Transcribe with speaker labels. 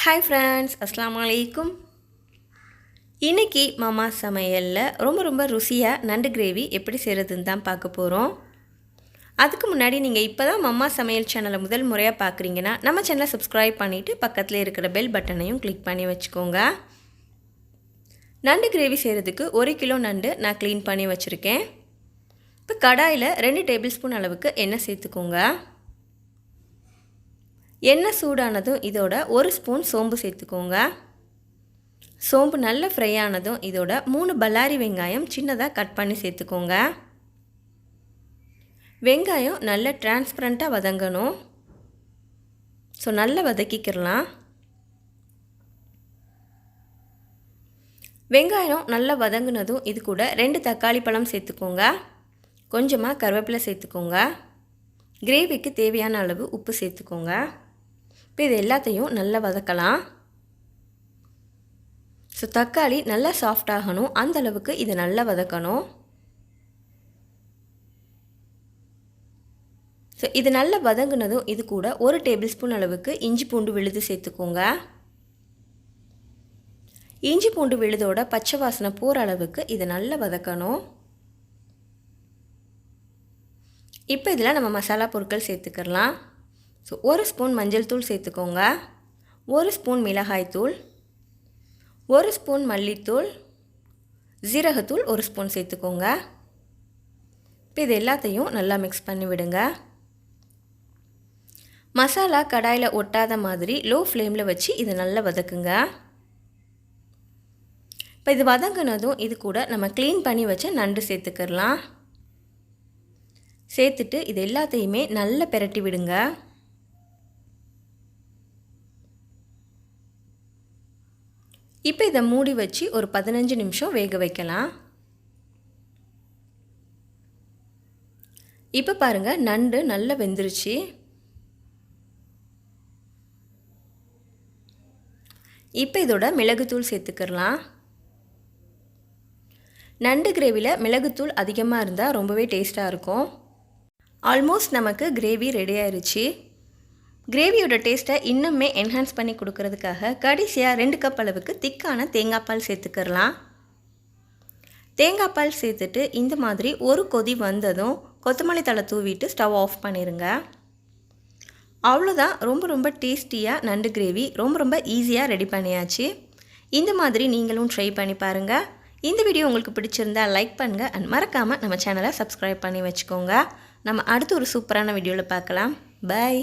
Speaker 1: Hi friends, Assalamu alaikum. இன்னைக்கு மாமா சமையல்ல ரொம்ப ருசியா நண்டு கிரேவி எப்படி செய்யறதுன்னு தான் பார்க்க போறோம். அதுக்கு முன்னாடி நீங்க இப்பதான் மாமா சமையல் சேனலை முதல் முறையா பார்க்கறீங்கன்னா நம்ம சேனலை subscribe பண்ணிட்டு பக்கத்துல இருக்கிற பெல் பட்டனையும் கிளிக் பண்ணி வச்சுக்கோங்க. நண்டு கிரேவி செய்யறதுக்கு 1 கிலோ நண்டு நான் க்ளீன் பண்ணி வச்சிருக்கேன். இப்போ கடாயில 2 டேபிள்ஸ்பூன் அளவுக்கு எண்ணெய் சேர்த்துக்கோங்க. எண்ணெய் சூடானதும் இதோட 1 ஸ்பூன் சோம்பு சேர்த்துக்கோங்க. சோம்பு நல்லா ஃப்ரை ஆனதும் இதோட 3 பல்லாரி வெங்காயம் சின்னதாக கட் பண்ணி சேர்த்துக்கோங்க. வெங்காயம் நல்லா டிரான்ஸ்பரண்ட்டாக வதங்கணும். ஸோ நல்லா வதக்கிக்கிறலாம். வெங்காயம் நல்லா வதங்கினதும் இது கூட 2 தக்காளி பழம் சேர்த்துக்கோங்க. கொஞ்சமாக கருவேப்பிலை சேர்த்துக்கோங்க. கிரேவிக்கு தேவையான அளவு உப்பு சேர்த்துக்கோங்க. இப்போ இது எல்லாத்தையும் நல்லா வதக்கலாம். ஸோ தக்காளி நல்லா சாஃப்ட் ஆகணும், அந்த அளவுக்கு இதை நல்லா வதக்கணும். ஸோ இது நல்லா வதங்கினதும் இது கூட 1 டேபிள் ஸ்பூன் அளவுக்கு இஞ்சி பூண்டு விழுது சேர்த்துக்கோங்க. இஞ்சி பூண்டு விழுதோட பச்சை வாசனை போகிற அளவுக்கு இதை நல்லா வதக்கணும். இப்போ இதில் நம்ம மசாலா பொருட்கள் சேர்த்துக்கலாம். ஸோ 1 ஸ்பூன் மஞ்சள் தூள் சேர்த்துக்கோங்க. 1 ஸ்பூன் மிளகாய் தூள், 1 ஸ்பூன் மல்லித்தூள், ஜீரகத்தூள் 1 ஸ்பூன் சேர்த்துக்கோங்க. இப்போ இது எல்லாத்தையும் நல்லா மிக்ஸ் பண்ணி விடுங்க. மசாலா கடாயில் ஒட்டாத மாதிரி லோ ஃப்ளேமில் வச்சு இதை நல்லா வதக்குங்க. இப்போ இது வதங்கினதும் இது கூட நம்ம க்ளீன் பண்ணி வச்ச நண்டு சேர்த்துக்கலாம். சேர்த்துட்டு இது எல்லாத்தையுமே நல்லா பெரட்டி விடுங்க. இப்போ இதை மூடி வச்சு ஒரு 15 நிமிஷம் வேக வைக்கலாம். இப்போ பாருங்கள், நண்டு நல்லா வெந்துருச்சு. இப்போ இதோட மிளகுத்தூள் சேர்த்துக்கலாம். நண்டு கிரேவியில் மிளகுத்தூள் அதிகமாக இருந்தால் ரொம்பவே டேஸ்ட்டாக இருக்கும். ஆல்மோஸ்ட் நமக்கு கிரேவி ரெடி ஆயிடுச்சு. கிரேவியோட டேஸ்ட்டை இன்னுமே என்ஹான்ஸ் பண்ணி கொடுக்கறதுக்காக கடைசியாக 2 கப் அளவுக்கு திக்கான தேங்காய் பால் சேர்த்துக்கலாம். தேங்காய் பால் சேர்த்துட்டு இந்த மாதிரி ஒரு கொதி வந்ததும் கொத்தமல்லி தழை தூவிட்டு ஸ்டவ் ஆஃப் பண்ணிடுங்க. அவ்வளோதான், ரொம்ப டேஸ்டியாக நண்டு கிரேவி ரொம்ப ஈஸியாக ரெடி பண்ணியாச்சு. இந்த மாதிரி நீங்களும் ட்ரை பண்ணி பாருங்கள். இந்த வீடியோ உங்களுக்கு பிடிச்சிருந்தா லைக் பண்ணுங்கள் அண்ட் மறக்காமல் நம்ம சேனலை சப்ஸ்கிரைப் பண்ணி வச்சுக்கோங்க. நம்ம அடுத்து ஒரு சூப்பரான வீடியோவில் பார்க்கலாம். பை.